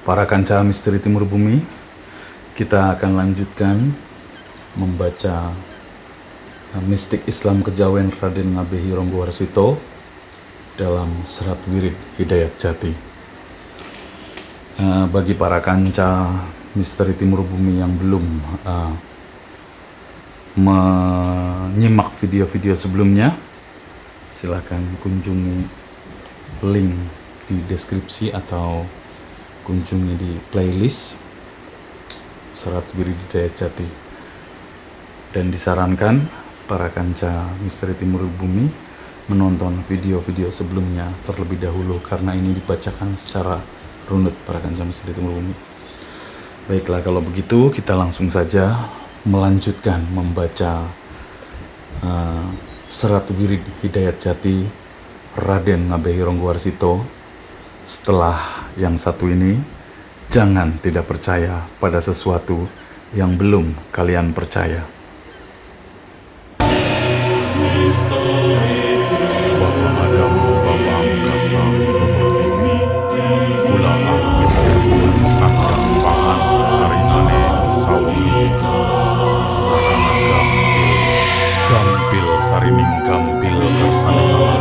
Para kanca misteri Timur Bumi, kita akan lanjutkan membaca mistik Islam Kejawen Raden Ngabehi Ronggowarsito dalam Serat Wirid Hidayat Jati. Bagi para kanca misteri Timur Bumi yang belum menyimak video-video sebelumnya, silakan kunjungi link di deskripsi atau kunjungi di playlist Serat Wirid Hidayat Jati. Dan disarankan para kanca misteri Timur Bumi menonton video-video sebelumnya terlebih dahulu, karena ini dibacakan secara runut para kanca misteri Timur Bumi. Baiklah, kalau begitu kita langsung saja melanjutkan membaca Serat Wirid Hidayat Jati Raden Ngabehi Ronggowarsito. Setelah yang satu ini, jangan tidak percaya pada sesuatu yang belum kalian percaya. Bapak Adam, Bapak Angkasa, Ibu Pertiwi, Kula Angin Ribuan Sandang Pangan Sarinane Sawika, Sarana Gampil Sarining Gampil Kesanala,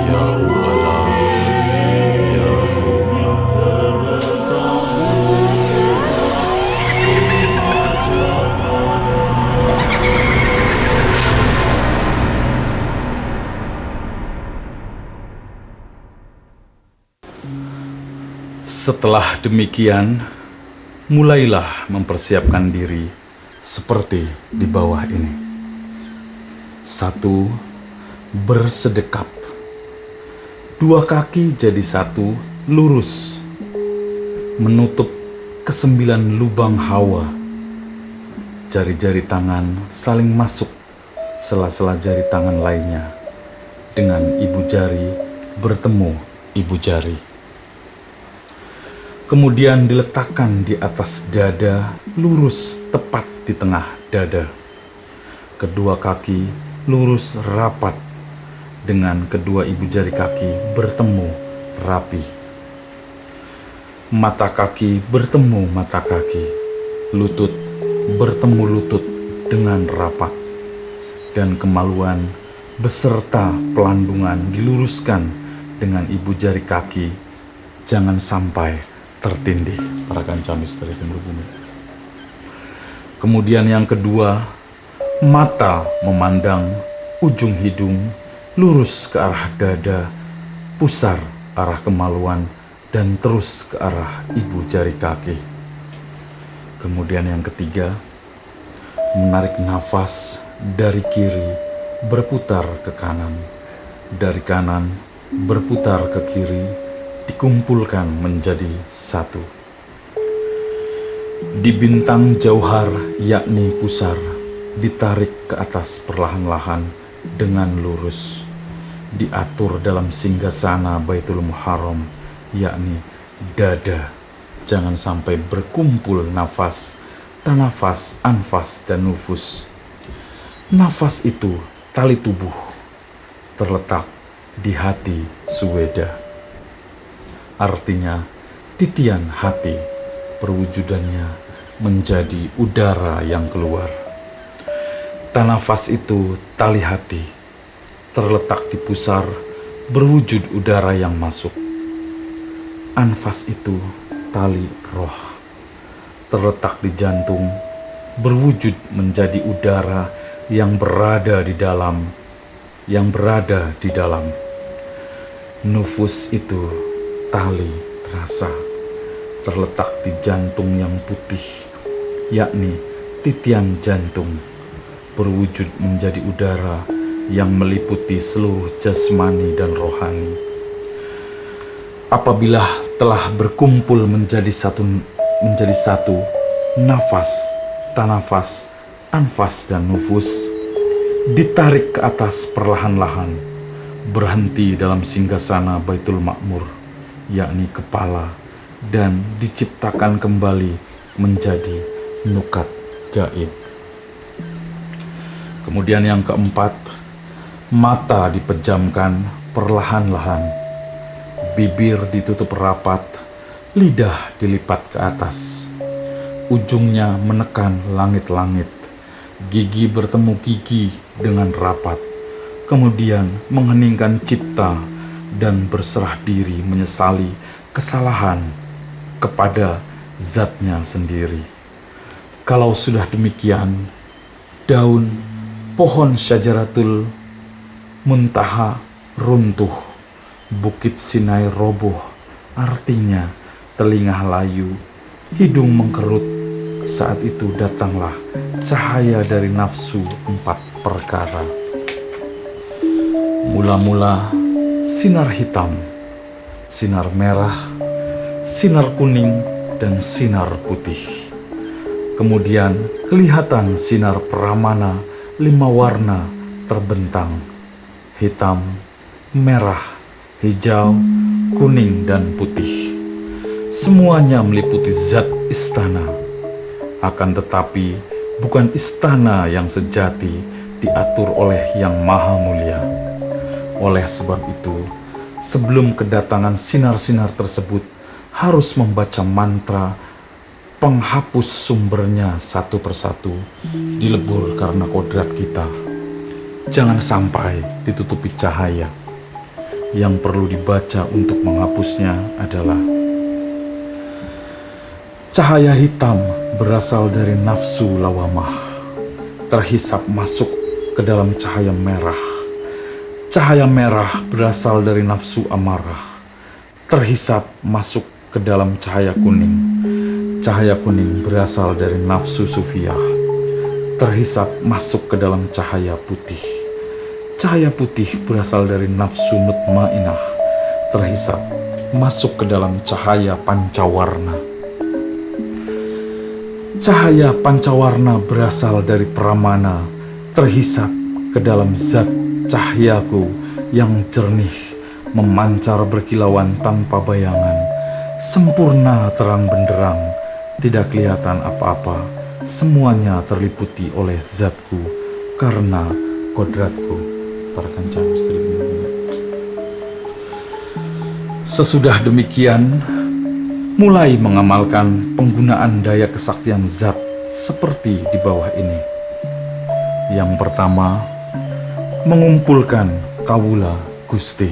Yahu Allah, Yahu Setelah demikian, mulailah mempersiapkan diri seperti di bawah ini. 1. Bersedekap. 2 kaki jadi 1, lurus, menutup ke-9 lubang hawa. Jari-jari tangan saling masuk sela-sela jari tangan lainnya, dengan ibu jari bertemu ibu jari. Kemudian diletakkan di atas dada, lurus tepat di tengah dada. Kedua kaki lurus rapat, dengan kedua ibu jari kaki bertemu rapi. Mata kaki bertemu mata kaki, lutut bertemu lutut dengan rapat, dan kemaluan beserta pelandungan diluruskan dengan ibu jari kaki, jangan sampai tertindih para kanca misteri Timur Bumi. Kemudian yang kedua, mata memandang ujung hidung, lurus ke arah dada, pusar arah kemaluan, dan terus ke arah ibu jari kaki. Kemudian yang ketiga, menarik nafas dari kiri berputar ke kanan, dari kanan berputar ke kiri, dikumpulkan menjadi 1. Di bintang jauhar, yakni pusar, ditarik ke atas perlahan-lahan dengan lurus, diatur dalam singgasana Baitul Muharram, yakni dada. Jangan sampai berkumpul nafas, tanafas, anfas, dan nufus. Nafas itu tali tubuh, terletak di hati suweda. Artinya titian hati, perwujudannya menjadi udara yang keluar. Tanafas itu tali hati, terletak di pusar, berwujud udara yang masuk. Anfas itu tali roh, terletak di jantung, berwujud menjadi udara yang berada di dalam, Nufus itu tali rasa, terletak di jantung yang putih, yakni titian jantung, berwujud menjadi udara yang meliputi seluruh jasmani dan rohani. Apabila telah berkumpul menjadi satu, nafas, tanafas, anfas, dan nufus, ditarik ke atas perlahan-lahan, berhenti dalam singgasana Baitul Makmur, yakni kepala, dan diciptakan kembali menjadi nukat gaib. Kemudian yang keempat, mata dipejamkan perlahan-lahan, bibir ditutup rapat, Lidah dilipat ke atas, ujungnya menekan langit-langit. Gigi bertemu gigi dengan rapat, kemudian mengheningkan cipta dan berserah diri menyesali kesalahan kepada zatnya sendiri. Kalau sudah demikian, daun pohon syajaratul muntaha runtuh, bukit Sinai roboh, artinya telinga layu, hidung mengkerut. Saat itu datanglah cahaya dari nafsu 4 perkara. Mula-mula sinar hitam, sinar merah, sinar kuning, dan sinar putih. Kemudian kelihatan sinar Pramana 5 warna terbentang: hitam, merah, hijau, kuning, dan putih. Semuanya meliputi zat istana. Akan tetapi bukan istana yang sejati diatur oleh Yang Maha Mulia. Oleh sebab itu, sebelum kedatangan sinar-sinar tersebut, harus membaca mantra penghapus sumbernya satu persatu, dilebur karena kodrat kita. Jangan sampai ditutupi cahaya. Yang perlu dibaca untuk menghapusnya adalah: cahaya hitam berasal dari nafsu lawamah, terhisap masuk ke dalam cahaya merah. Cahaya merah berasal dari nafsu amarah, terhisap masuk ke dalam cahaya kuning. Cahaya kuning berasal dari nafsu sufiyah, terhisap masuk ke dalam cahaya putih. Cahaya putih berasal dari nafsu mutmainah, terhisap masuk ke dalam cahaya pancawarna. Cahaya pancawarna berasal dari Pramana, terhisap ke dalam zat cahayaku yang jernih, memancar berkilauan tanpa bayangan, sempurna terang benderang, tidak kelihatan apa-apa, semuanya terliputi oleh zatku karena kodratku. Para kancang istri. Sesudah demikian, mulai mengamalkan penggunaan daya kesaktian zat seperti di bawah ini. Yang pertama, mengumpulkan kawula Gusti.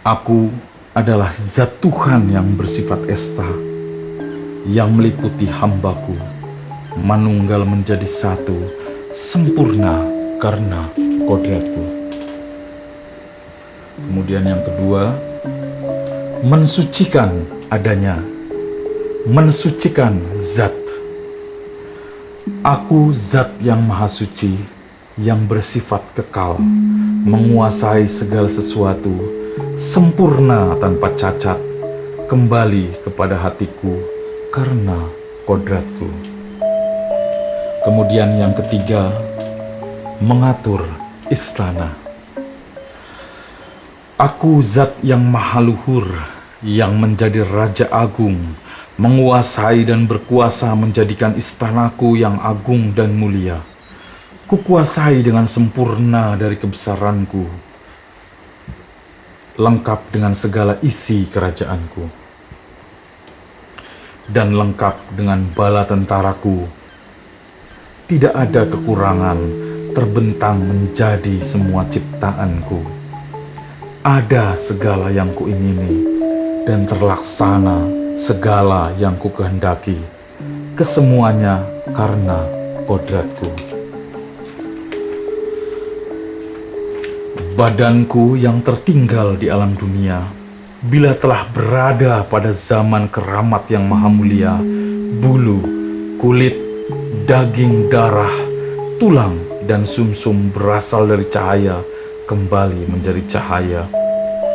Aku adalah zat Tuhan yang bersifat esta, yang meliputi hambaku, manunggal menjadi satu, sempurna karena kodratku. Kemudian yang kedua, mensucikan adanya, mensucikan zat. Aku zat yang maha suci, yang bersifat kekal, menguasai segala sesuatu, sempurna tanpa cacat, kembali kepada hatiku karena kodratku. Kemudian yang ketiga, mengatur istana. Aku zat yang maha luhur, yang menjadi Raja Agung, menguasai dan berkuasa menjadikan istanaku yang agung dan mulia. Kukuasai dengan sempurna dari kebesaranku, lengkap dengan segala isi kerajaanku, dan lengkap dengan bala tentaraku. Tidak ada kekurangan, terbentang menjadi semua ciptaanku. Ada segala yang kuingini, dan terlaksana segala yang kukehendaki. Kesemuanya karena kodratku. Badanku yang tertinggal di alam dunia, bila telah berada pada zaman keramat yang maha mulia, bulu, kulit, daging, darah, tulang, dan sumsum berasal dari cahaya, kembali menjadi cahaya,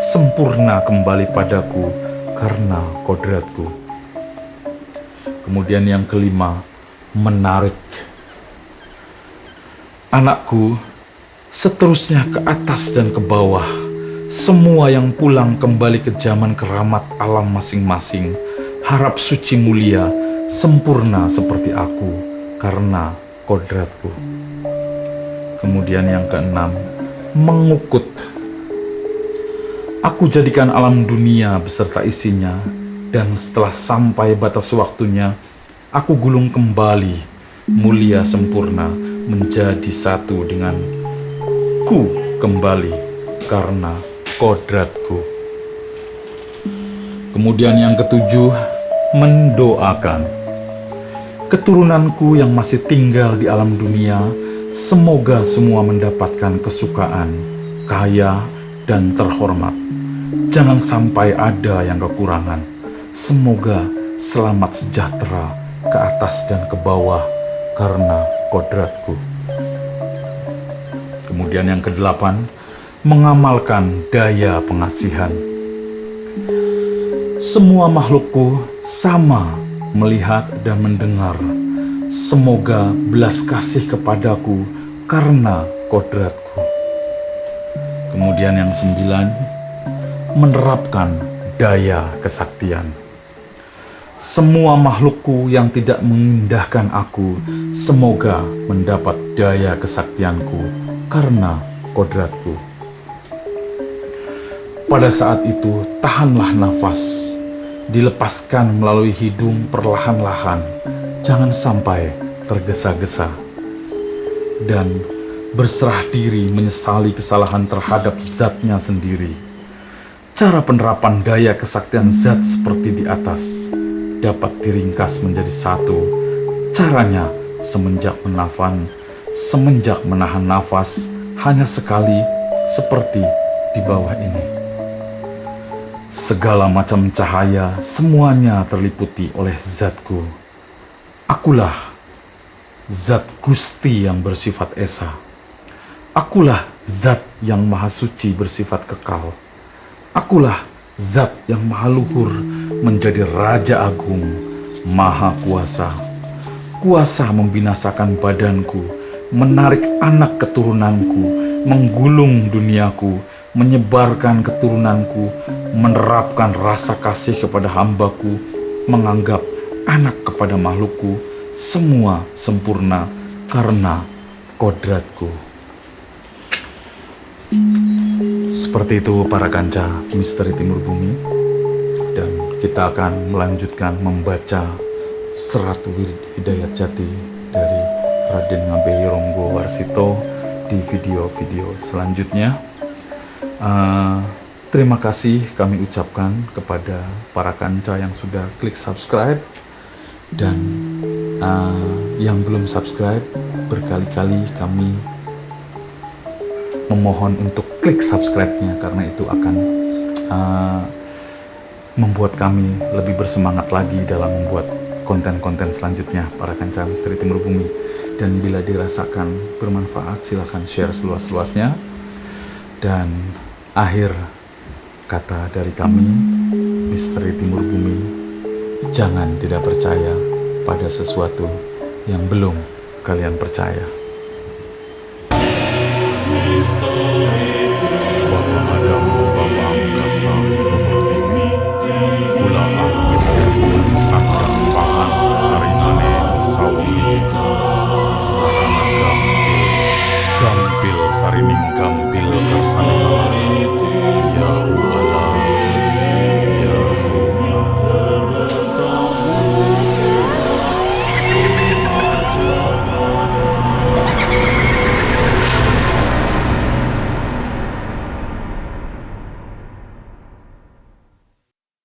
sempurna kembali padaku karena kodratku. Kemudian yang kelima, menarik. Anakku, seterusnya ke atas dan ke bawah, semua yang pulang kembali ke zaman keramat alam masing-masing, harap suci mulia, sempurna seperti aku karena kodratku. Kemudian yang keenam, mengukut. Aku jadikan alam dunia beserta isinya, dan setelah sampai batas waktunya, aku gulung kembali, mulia sempurna, menjadi satu dengan ku kembali karena kodratku. Kemudian yang ketujuh, mendoakan. Keturunanku yang masih tinggal di alam dunia, semoga semua mendapatkan kesukaan, kaya, dan terhormat. Jangan sampai ada yang kekurangan. Semoga selamat sejahtera ke atas dan ke bawah karena kodratku. Kemudian yang kedelapan, mengamalkan daya pengasihan. Semua makhlukku sama melihat dan mendengar. Semoga belas kasih kepadaku karena kodratku. Kemudian yang sembilan, menerapkan daya kesaktian. Semua makhlukku yang tidak mengindahkan aku, semoga mendapat daya kesaktianku karena kodratku. Pada saat itu, tahanlah nafas, dilepaskan melalui hidung perlahan-lahan, jangan sampai tergesa-gesa, dan berserah diri menyesali kesalahan terhadap zatnya sendiri. Cara penerapan daya kesaktian zat seperti di atas dapat diringkas menjadi satu. Caranya semenjak menahan nafas hanya sekali, seperti di bawah ini. Segala macam cahaya semuanya terliputi oleh zatku. Akulah zat Gusti yang bersifat esa. Akulah zat yang maha suci bersifat kekal. Akulah zat yang maha luhur menjadi Raja Agung, maha kuasa. Kuasa membinasakan badanku, menarik anak keturunanku, menggulung duniaku, menyebarkan keturunanku, menerapkan rasa kasih kepada hambaku, menganggap anak kepada makhlukku, semua sempurna karena kodratku. Seperti itu para kanca misteri Timur Bumi, dan kita akan melanjutkan membaca Serat Wirid Hidayat Jati dari Raden Ngabehi Ronggo Warsito di video-video selanjutnya. Terima kasih kami ucapkan kepada para kanca yang sudah klik subscribe, dan yang belum subscribe, berkali-kali kami memohon untuk klik subscribe-nya, karena itu akan membuat kami lebih bersemangat lagi dalam membuat konten-konten selanjutnya para kanca misteri Timur Bumi. Dan bila dirasakan bermanfaat, silahkan share seluas-luasnya. Dan akhir kata dari kami, misteri Timur Bumi, jangan tidak percaya pada sesuatu yang belum kalian percaya.